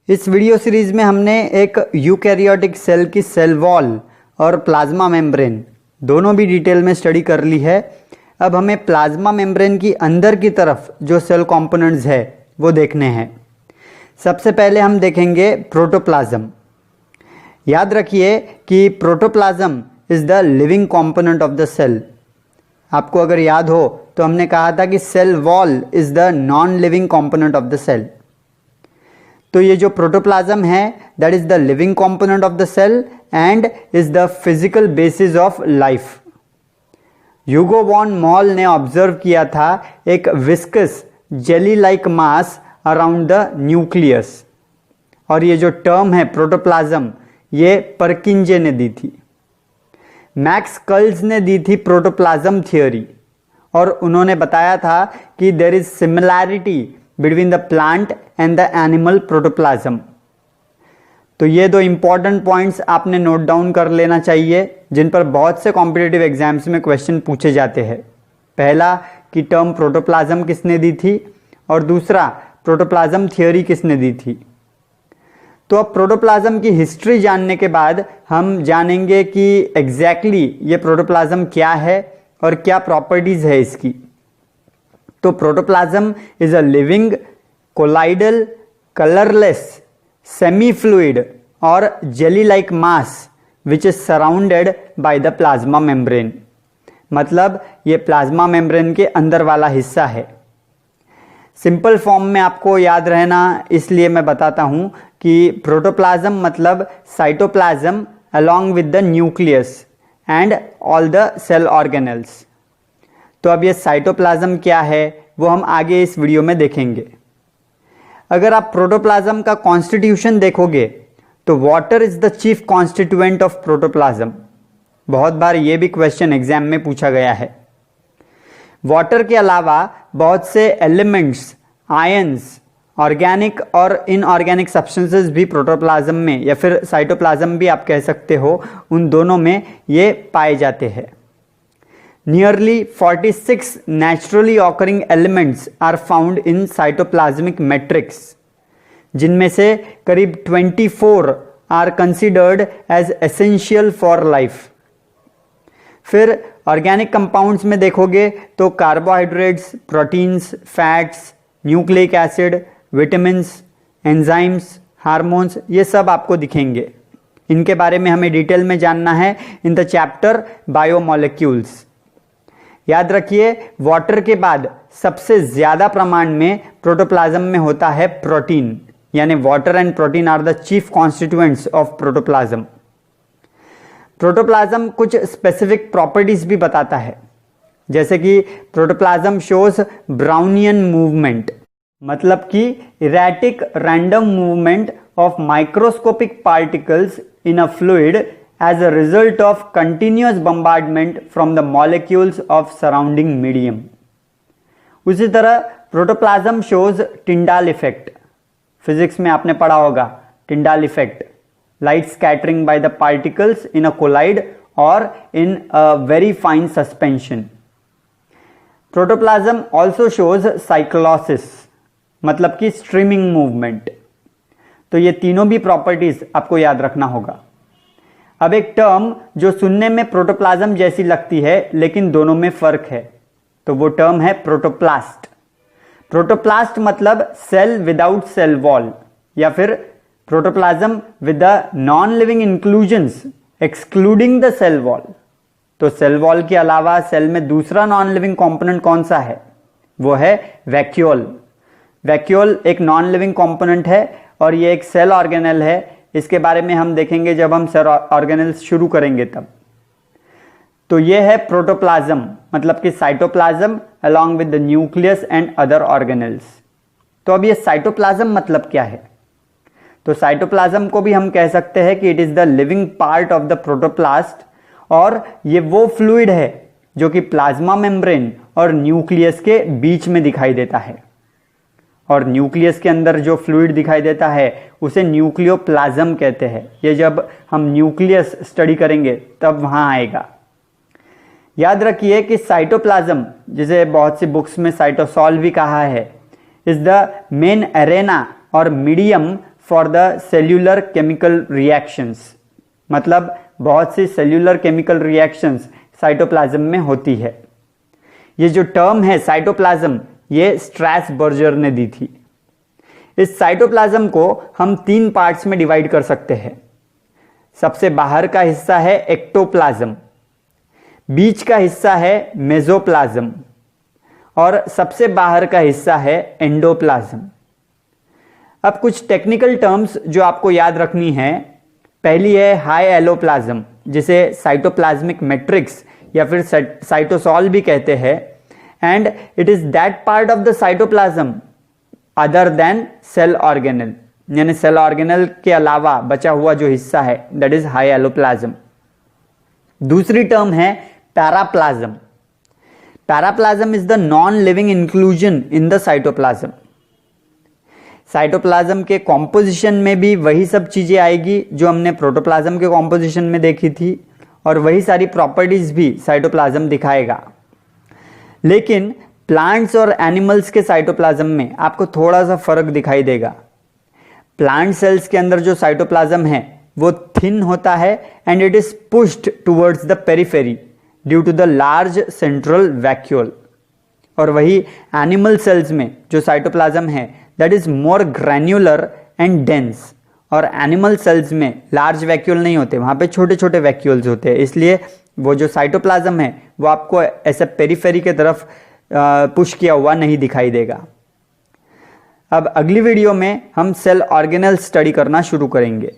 इस video series में हमने एक यूकैरियोटिक सेल की सेल वॉल और प्लाज्मा मेम्ब्रेन दोनों भी डिटेल में स्टडी कर ली है। अब हमें प्लाज्मा मेम्ब्रेन की अंदर की तरफ जो सेल कंपोनेंट्स है वो देखने हैं। सबसे पहले हम देखेंगे प्रोटोप्लाज्म। याद रखिए कि protoplasm is the living component of the cell. आपको अगर याद हो तो हमने कहा था कि cell wall is the non living component of the cell. तो ये जो प्रोटोप्लाज्म है that is the living component of the cell and is the physical basis of life. Hugo von Mohl ने ऑब्जर्व किया था एक viscous jelly like mass around the nucleus, और ये जो टर्म है प्रोटोप्लाज्म ये परकिंजे ने दी थी। मैक्स कल्स ने दी थी प्रोटोप्लाज्म थियोरी, और उन्होंने बताया था कि there is similarity between the plant and the animal protoplasm. तो ये दो इंपॉर्टेंट पॉइंट्स आपने नोट डाउन कर लेना चाहिए जिन पर बहुत से कॉम्पिटिटिव एग्जाम्स में क्वेश्चन पूछे जाते हैं। पहला कि टर्म प्रोटोप्लाज्म किसने दी थी, और दूसरा प्रोटोप्लाज्म थियोरी किसने दी थी। तो अब प्रोटोप्लाज्म की हिस्ट्री जानने के बाद हम जानेंगे कि एग्जैक्टली ये प्रोटोप्लाज्म क्या है और क्या प्रॉपर्टीज है इसकी। तो protoplasm is a living colloidal colourless semi fluid और jelly like mass which is surrounded by the plasma membrane. मतलब ये प्लाज्मा मेम्ब्रेन के अंदर वाला हिस्सा है। सिंपल फॉर्म में आपको याद रहना इसलिए मैं बताता हूं कि प्रोटोप्लाज्म मतलब cytoplasm along with the nucleus and all the cell organelles। तो अब ये साइटोप्लाज्म क्या है वो हम आगे इस वीडियो में देखेंगे। अगर आप प्रोटोप्लाज्म का कॉन्स्टिट्यूशन देखोगे तो water is the chief constituent of protoplasm. बहुत बार ये भी क्वेश्चन एग्जाम में पूछा गया है। वाटर के अलावा बहुत से एलिमेंट्स, आयंस, ऑर्गेनिक और इनऑर्गेनिक सब्सटेंसेस भी प्रोटोप्लाज्म में या फिर साइटोप्लाज्म भी आप कह सकते हो, उन दोनों में ये पाए जाते हैं। Nearly 46 naturally occurring elements are found in cytoplasmic matrix, जिनमें से करीब 24 are considered as essential for life। फिर ऑर्गेनिक कंपाउंड्स में देखोगे तो carbohydrates, proteins, fats, nucleic acid, vitamins, enzymes, hormones, ये सब आपको दिखेंगे। इनके बारे में हमें डिटेल में जानना है इन द चैप्टर बायोमोलिक्यूल्स। याद रखिए वाटर के बाद सबसे ज्यादा प्रमाण में प्रोटोप्लाज्म में होता है प्रोटीन, यानी water and protein are the chief constituents of protoplasm. Protoplasm कुछ स्पेसिफिक प्रॉपर्टीज भी बताता है, जैसे कि प्रोटोप्लाज्म शोज ब्राउनियन मूवमेंट, मतलब कि erratic random movement of microscopic particles in a fluid as a result of continuous bombardment from the molecules of surrounding medium। उसी तरह protoplasm shows Tyndall effect. Physics में आपने पढ़ा होगा Tyndall effect, light scattering by the particles in a colloid और in a very fine suspension. Protoplasm also shows cyclosis, मतलब कि streaming movement. तो ये तीनों भी प्रॉपर्टीज आपको याद रखना होगा। अब एक टर्म जो सुनने में प्रोटोप्लाज्म जैसी लगती है लेकिन दोनों में फर्क है, तो वो टर्म है प्रोटोप्लास्ट। प्रोटोप्लास्ट मतलब सेल विदाउट सेल वॉल, या फिर protoplasm with the non living inclusions excluding the cell wall. तो सेल वॉल के अलावा सेल में दूसरा नॉन लिविंग कंपोनेंट कौन सा है, वो है वैक्यूल। वैक्यूल एक नॉन लिविंग कंपोनेंट है और ये एक सेल ऑर्गेनेल है। इसके बारे में हम देखेंगे जब हम सेल ऑर्गेनेल्स शुरू करेंगे तब। तो ये है प्रोटोप्लाज्म, मतलब कि cytoplasm along with the nucleus and other organelles। तो अब ये साइटोप्लाज्म मतलब क्या है, तो साइटोप्लाज्म को भी हम कह सकते हैं कि it is the living part of the protoplast, और ये वो फ्लूइड है जो कि प्लाज्मा मेम्ब्रेन और न्यूक्लियस के बीच में दिखाई देता है। और न्यूक्लियस के अंदर जो फ्लूइड दिखाई देता है उसे न्यूक्लियोप्लाज्म कहते हैं। ये जब हम न्यूक्लियस स्टडी करेंगे तब वहां आएगा। याद रखिए कि साइटोप्लाज्म, जिसे बहुत सी बुक्स में साइटोसॉल भी कहा है, इज द मेन एरेना और medium for the cellular chemical reactions, मतलब बहुत सी सेल्यूलर केमिकल रिएक्शंस साइटोप्लाज्म में होती है। ये जो टर्म है साइटोप्लाज्म, ये स्ट्रैसबर्गर ने दी थी। इस साइटोप्लाज्म को हम 3 पार्ट्स में डिवाइड कर सकते हैं। सबसे बाहर का हिस्सा है एक्टोप्लाज्म, बीच का हिस्सा है मेसोप्लाज्म और सबसे बाहर का हिस्सा है एंडोप्लाज्म। अब कुछ टेक्निकल टर्म्स जो आपको याद रखनी है। पहली है हाई एलोप्लाज्म, जिसे साइटोप्लाज्मिक मैट्रिक्स या फिर साइटोसॉल भी कहते हैं, and it is that part of the cytoplasm other than cell organelle, यानी सेल ऑर्गेनल के अलावा बचा हुआ जो हिस्सा है दैट इज हाई एलोप्लाज्म। दूसरी टर्म है paraplasm. Paraplasm is the non living inclusion in the cytoplasm. Cytoplasm के कॉम्पोजिशन में भी वही सब चीजें आएगी जो हमने प्रोटोप्लाज्म के कॉम्पोजिशन में देखी थी, और वही सारी प्रॉपर्टीज भी साइटोप्लाज्म दिखाएगा। लेकिन प्लांट्स और एनिमल्स के साइटोप्लाज्म में आपको थोड़ा सा फर्क दिखाई देगा। प्लांट सेल्स के अंदर जो साइटोप्लाज्म है वो थिन होता है and it is pushed towards the periphery due to the large central vacuole, और वही एनिमल सेल्स में जो साइटोप्लाज्म है that is more granular and dense, और एनिमल सेल्स में लार्ज वैक्यूल नहीं होते, वहां पे छोटे छोटे वैक्यूल्स होते हैं, इसलिए वो जो साइटोप्लाज्म है वो आपको ऐसे पेरिफेरी के तरफ पुश किया हुआ नहीं दिखाई देगा। अब अगली वीडियो में हम सेल ऑर्गेनल स्टडी करना शुरू करेंगे।